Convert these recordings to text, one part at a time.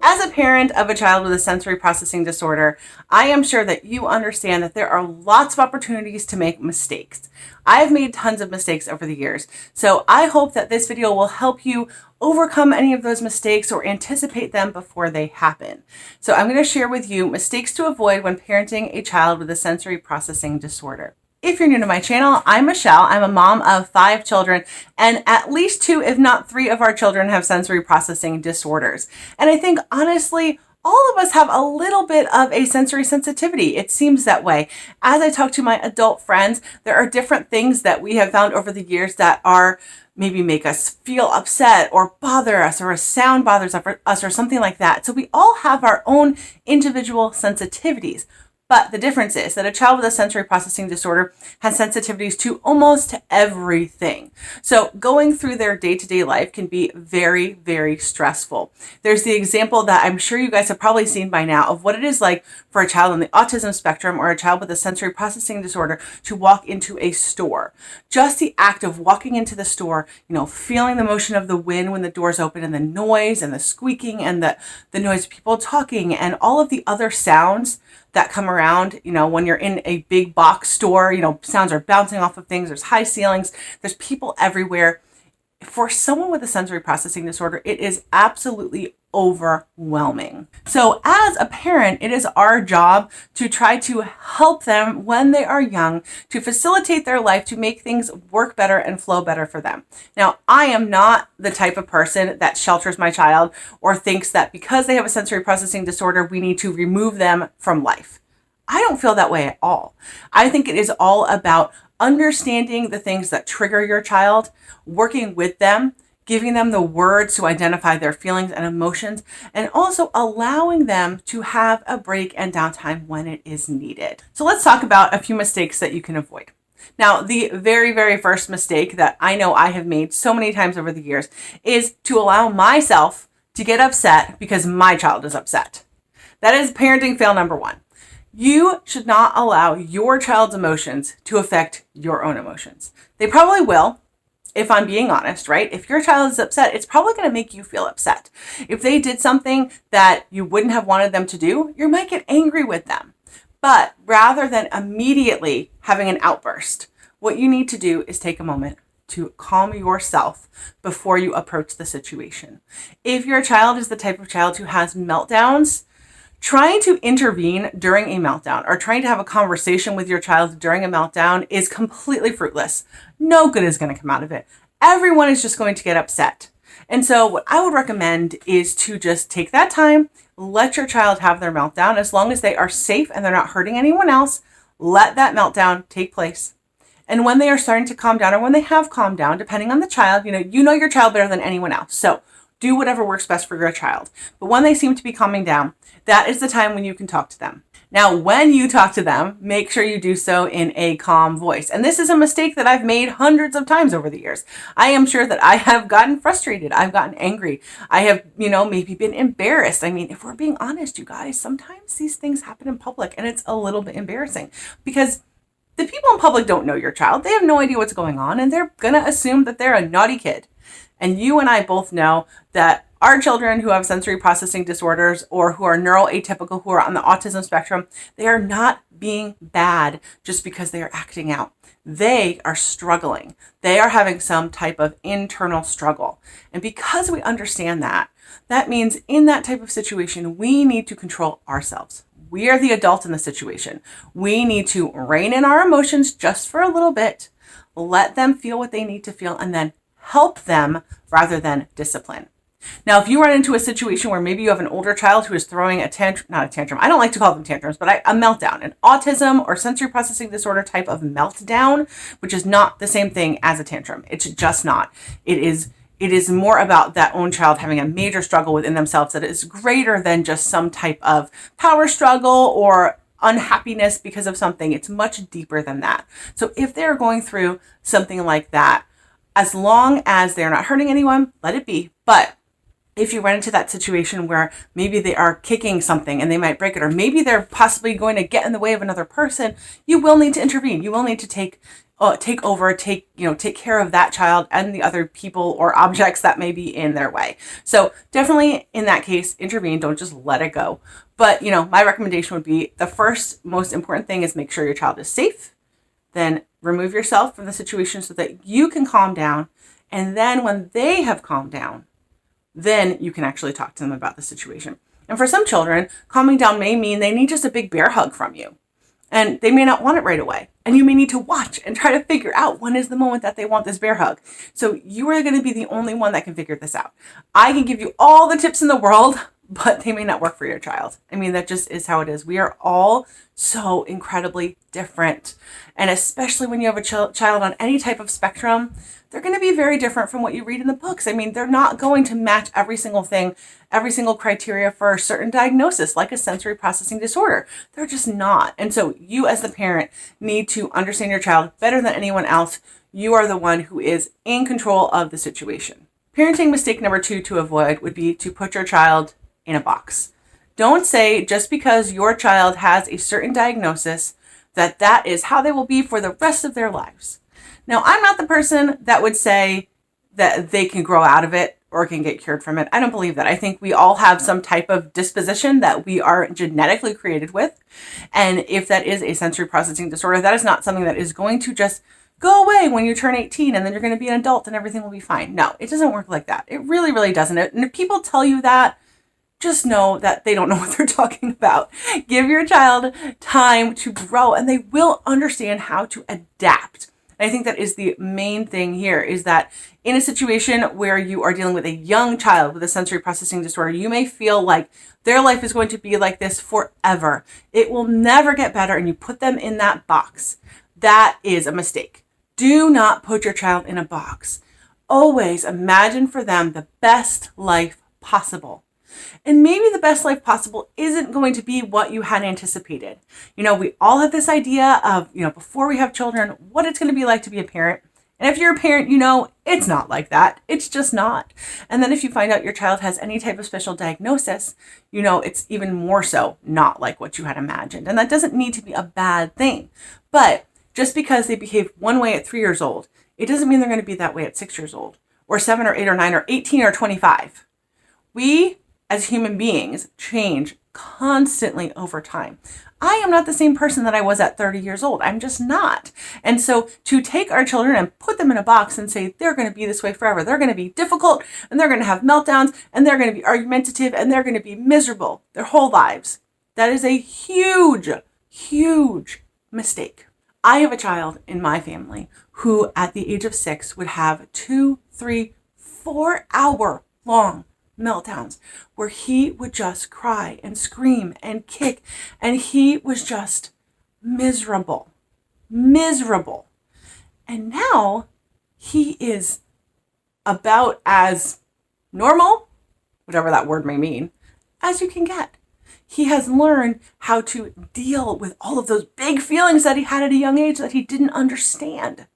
As a parent of a child with a sensory processing disorder, I am sure that you understand that there are lots of opportunities to make mistakes. I've made tons of mistakes over the years, so I hope that this video will help you overcome any of those mistakes or anticipate them before they happen. So I'm going to share with you mistakes to avoid when parenting a child with a sensory processing disorder. If you're new to my channel, I'm Michelle. I'm a mom of 5 children, and at least 2, if not 3 of our children have sensory processing disorders. And I think honestly, all of us have a little bit of a sensory sensitivity. It seems that way. As I talk to my adult friends, there are different things that we have found over the years that are maybe make us feel upset or bother us, or a sound bothers us or something like that. So we all have our own individual sensitivities. But the difference is that a child with a sensory processing disorder has sensitivities to almost everything. So going through their day-to-day life can be very, very stressful. There's the example that I'm sure you guys have probably seen by now of what it is like for a child on the autism spectrum or a child with a sensory processing disorder to walk into a store. Just the act of walking into the store, feeling the motion of the wind when the doors open and the noise and the squeaking and the noise of people talking and all of the other sounds that come around, when you're in a big box store, sounds are bouncing off of things, there's high ceilings, there's people everywhere. For someone with a sensory processing disorder, it is absolutely overwhelming. So as a parent, it is our job to try to help them when they are young, to facilitate their life, to make things work better and flow better for them. Now, I am not the type of person that shelters my child or thinks that because they have a sensory processing disorder, we need to remove them from life. I don't feel that way at all. I think it is all about understanding the things that trigger your child, working with them, giving them the words to identify their feelings and emotions, and also allowing them to have a break and downtime when it is needed. So let's talk about a few mistakes that you can avoid. Now, the very, very first mistake that I know I have made so many times over the years is to allow myself to get upset because my child is upset. That is parenting fail number 1. You should not allow your child's emotions to affect your own emotions. They probably will, if I'm being honest, right? If your child is upset, it's probably going to make you feel upset. If they did something that you wouldn't have wanted them to do, you might get angry with them. But rather than immediately having an outburst, what you need to do is take a moment to calm yourself before you approach the situation. If your child is the type of child who has meltdowns, trying to intervene during a meltdown or trying to have a conversation with your child during a meltdown is completely fruitless. No good is going to come out of it. Everyone is just going to get upset. And so what I would recommend is to just take that time, let your child have their meltdown. As long as they are safe and they're not hurting anyone else, let that meltdown take place. And when they are starting to calm down, or when they have calmed down, depending on the child, you know your child better than anyone else. So do whatever works best for your child. But when they seem to be calming down, that is the time when you can talk to them. Now, when you talk to them, make sure you do so in a calm voice. And this is a mistake that I've made hundreds of times over the years. I am sure that I have gotten frustrated. I've gotten angry. I have, maybe been embarrassed. I mean, if we're being honest, you guys, sometimes these things happen in public and it's a little bit embarrassing because the people in public don't know your child. They have no idea what's going on and they're going to assume that they're a naughty kid. And you and I both know that our children who have sensory processing disorders or who are neuro-atypical, who are on the autism spectrum, they are not being bad just because they are acting out. They are struggling. They are having some type of internal struggle. And because we understand that, that means in that type of situation, we need to control ourselves. We are the adult in the situation. We need to rein in our emotions just for a little bit, let them feel what they need to feel, and then help them rather than discipline. Now, if you run into a situation where maybe you have an older child who is throwing a tantrum, not a tantrum, I don't like to call them tantrums, but a meltdown, an autism or sensory processing disorder type of meltdown, which is not the same thing as a tantrum. It's just not. It is more about that own child having a major struggle within themselves that is greater than just some type of power struggle or unhappiness because of something. It's much deeper than that. So if they're going through something like that, as long as they're not hurting anyone, let it be. But if you run into that situation where maybe they are kicking something and they might break it, or maybe they're possibly going to get in the way of another person, you will need to intervene. You will need to take take over, take care of that child and the other people or objects that may be in their way. So definitely in that case, intervene. Don't just let it go. But, my recommendation would be the first most important thing is make sure your child is safe. Then remove yourself from the situation so that you can calm down. And then when they have calmed down, then you can actually talk to them about the situation. And for some children, calming down may mean they need just a big bear hug from you. And they may not want it right away. And you may need to watch and try to figure out when is the moment that they want this bear hug. So you are going to be the only one that can figure this out. I can give you all the tips in the world, but they may not work for your child. I mean, that just is how it is. We are all so incredibly different. And especially when you have a child on any type of spectrum, they're going to be very different from what you read in the books. I mean, they're not going to match every single thing, every single criteria for a certain diagnosis, like a sensory processing disorder. They're just not. And so you as the parent need to understand your child better than anyone else. You are the one who is in control of the situation. Parenting mistake number 2 to avoid would be to put your child in a box. Don't say just because your child has a certain diagnosis that is how they will be for the rest of their lives. Now, I'm not the person that would say that they can grow out of it or can get cured from it. I don't believe that. I think we all have some type of disposition that we are genetically created with. And if that is a sensory processing disorder, that is not something that is going to just go away when you turn 18 and then you're going to be an adult and everything will be fine. No, it doesn't work like that. It really, really doesn't. And if people tell you that, just know that they don't know what they're talking about. Give your child time to grow and they will understand how to adapt. And I think that is the main thing here, is that in a situation where you are dealing with a young child with a sensory processing disorder, you may feel like their life is going to be like this forever. It will never get better, and you put them in that box. That is a mistake. Do not put your child in a box. Always imagine for them the best life possible. And maybe the best life possible isn't going to be what you had anticipated. We all have this idea of, before we have children, what it's going to be like to be a parent. And if you're a parent, it's not like that. It's just not. And then if you find out your child has any type of special diagnosis, it's even more so not like what you had imagined. And that doesn't need to be a bad thing. But just because they behave one way at 3 years old, it doesn't mean they're going to be that way at 6 years old, or 7 or 8 or 9 or 18 or 25. We as human beings change constantly over time. I am not the same person that I was at 30 years old. I'm just not. And so to take our children and put them in a box and say they're going to be this way forever, they're going to be difficult and they're going to have meltdowns and they're going to be argumentative and they're going to be miserable their whole lives. That is a huge, huge mistake. I have a child in my family who at the age of 6 would have 2, 3, 4 hour long meltdowns where he would just cry and scream and kick, and he was just miserable. And now he is about as normal, whatever that word may mean, as you can get. He has learned how to deal with all of those big feelings that he had at a young age that he didn't understand.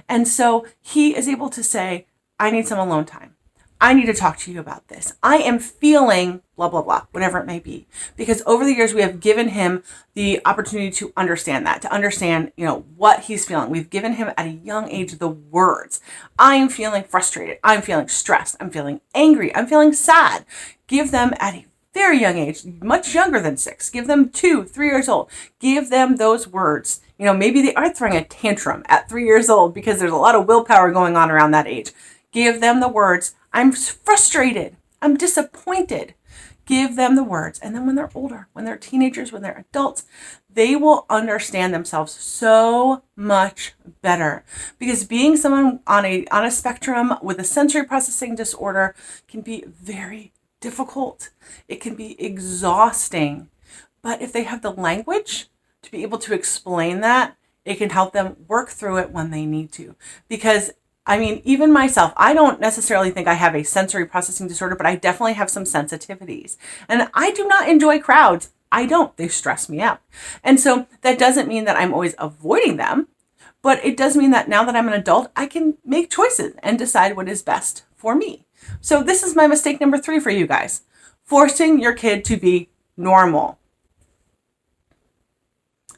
And so he is able to say, I need some alone time. I need to talk to you about this. I am feeling blah, blah, blah, whatever it may be. Because over the years, we have given him the opportunity to understand that, to understand, what he's feeling. We've given him at a young age the words. I am feeling frustrated. I'm feeling stressed. I'm feeling angry. I'm feeling sad. Give them at a very young age, much younger than 6. Give them 2, 3 years old. Give them those words. Maybe they are throwing a tantrum at 3 years old because there's a lot of willpower going on around that age. Give them the words. I'm frustrated. I'm disappointed. Give them the words. And then when they're older, when they're teenagers, when they're adults, they will understand themselves so much better. Because being someone on a spectrum with a sensory processing disorder can be very difficult. It can be exhausting. But if they have the language to be able to explain that, it can help them work through it when they need to. Because even myself, I don't necessarily think I have a sensory processing disorder, but I definitely have some sensitivities. And I do not enjoy crowds. I don't. They stress me out. And so that doesn't mean that I'm always avoiding them, but it does mean that now that I'm an adult, I can make choices and decide what is best for me. So this is my mistake number 3 for you guys. Forcing your kid to be normal.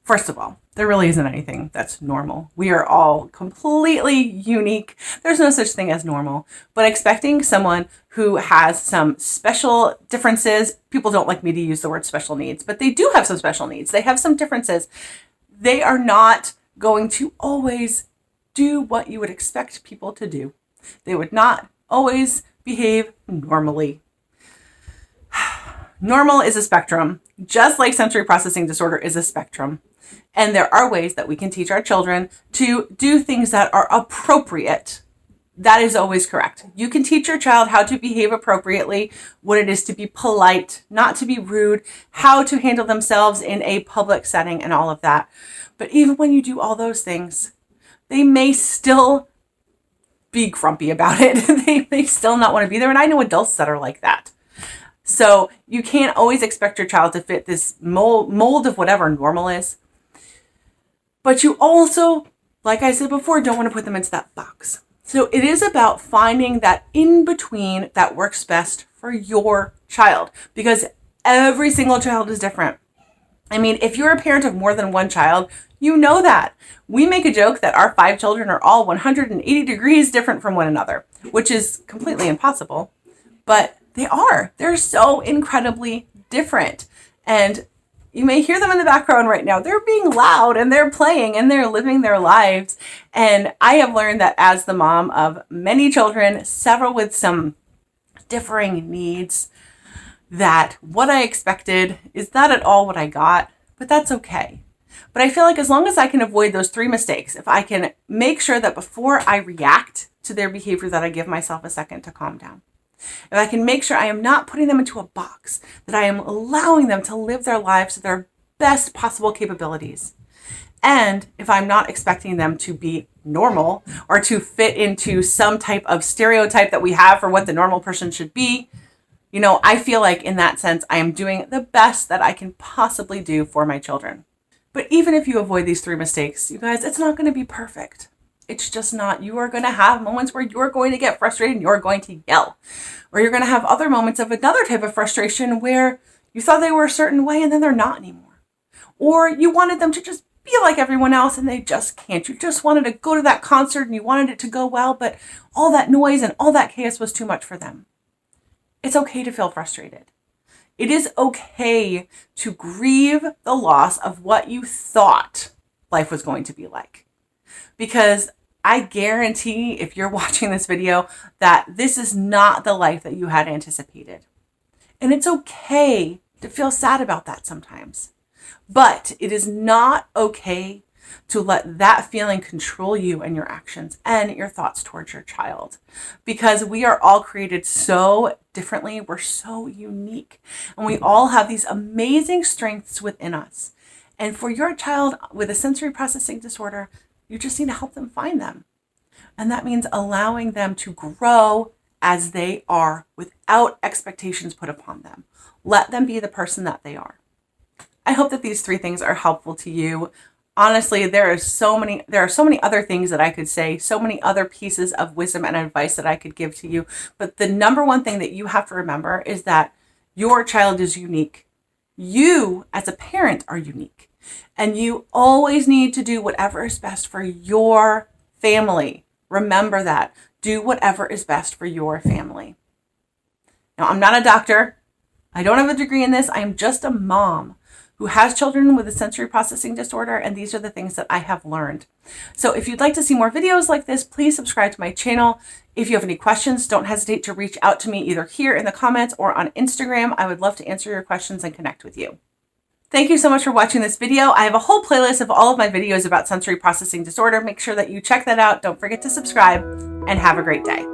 First of all, There really isn't anything that's normal. We are all completely unique. There's no such thing as normal. But expecting someone who has some special differences, people don't like me to use the word special needs, but they do have some special needs. They have some differences. They are not going to always do what you would expect people to do. They would not always behave normally. Normal is a spectrum, just like sensory processing disorder is a spectrum. And there are ways that we can teach our children to do things that are appropriate. That is always correct. You can teach your child how to behave appropriately, what it is to be polite, not to be rude, how to handle themselves in a public setting and all of that. But even when you do all those things, they may still be grumpy about it. They may still not want to be there. And I know adults that are like that. So you can't always expect your child to fit this mold of whatever normal is. But you also, like I said before, don't want to put them into that box. So it is about finding that in between that works best for your child, because every single child is different. I mean, if you're a parent of more than one child, you know that. We make a joke that our 5 children are all 180 degrees different from one another, which is completely impossible, but they are. They're so incredibly different. And you may hear them in the background right now. They're being loud and they're playing and they're living their lives. And I have learned that as the mom of many children, several with some differing needs, that what I expected is not at all what I got, but that's okay. But I feel like as long as I can avoid those 3 mistakes, if I can make sure that before I react to their behavior, that I give myself a second to calm down. If I can make sure I am not putting them into a box, that I am allowing them to live their lives to their best possible capabilities. And if I'm not expecting them to be normal or to fit into some type of stereotype that we have for what the normal person should be, you know, I feel like in that sense, I am doing the best that I can possibly do for my children. But even if you avoid these 3 mistakes, you guys, it's not going to be perfect. It's just not. You are going to have moments where you're going to get frustrated and you're going to yell. Or you're going to have other moments of another type of frustration where you thought they were a certain way and then they're not anymore. Or you wanted them to just be like everyone else and they just can't. You just wanted to go to that concert and you wanted it to go well, but all that noise and all that chaos was too much for them. It's okay to feel frustrated. It is okay to grieve the loss of what you thought life was going to be like. Because I guarantee if you're watching this video that this is not the life that you had anticipated. And it's okay to feel sad about that sometimes. But it is not okay to let that feeling control you and your actions and your thoughts towards your child. Because we are all created so differently. We're so unique. And we all have these amazing strengths within us. And for your child with a sensory processing disorder, you just need to help them find them. And that means allowing them to grow as they are without expectations put upon them. Let them be the person that they are. I hope that these 3 things are helpful to you. Honestly, there are so many other things that I could say, so many other pieces of wisdom and advice that I could give to you. But the number one thing that you have to remember is that your child is unique. You, as a parent, are unique. And you always need to do whatever is best for your family. Remember that. Do whatever is best for your family. Now, I'm not a doctor. I don't have a degree in this. I am just a mom who has children with a sensory processing disorder, and these are the things that I have learned. So if you'd like to see more videos like this, please subscribe to my channel. If you have any questions, don't hesitate to reach out to me either here in the comments or on Instagram. I would love to answer your questions and connect with you. Thank you so much for watching this video. I have a whole playlist of all of my videos about sensory processing disorder. Make sure that you check that out. Don't forget to subscribe and have a great day.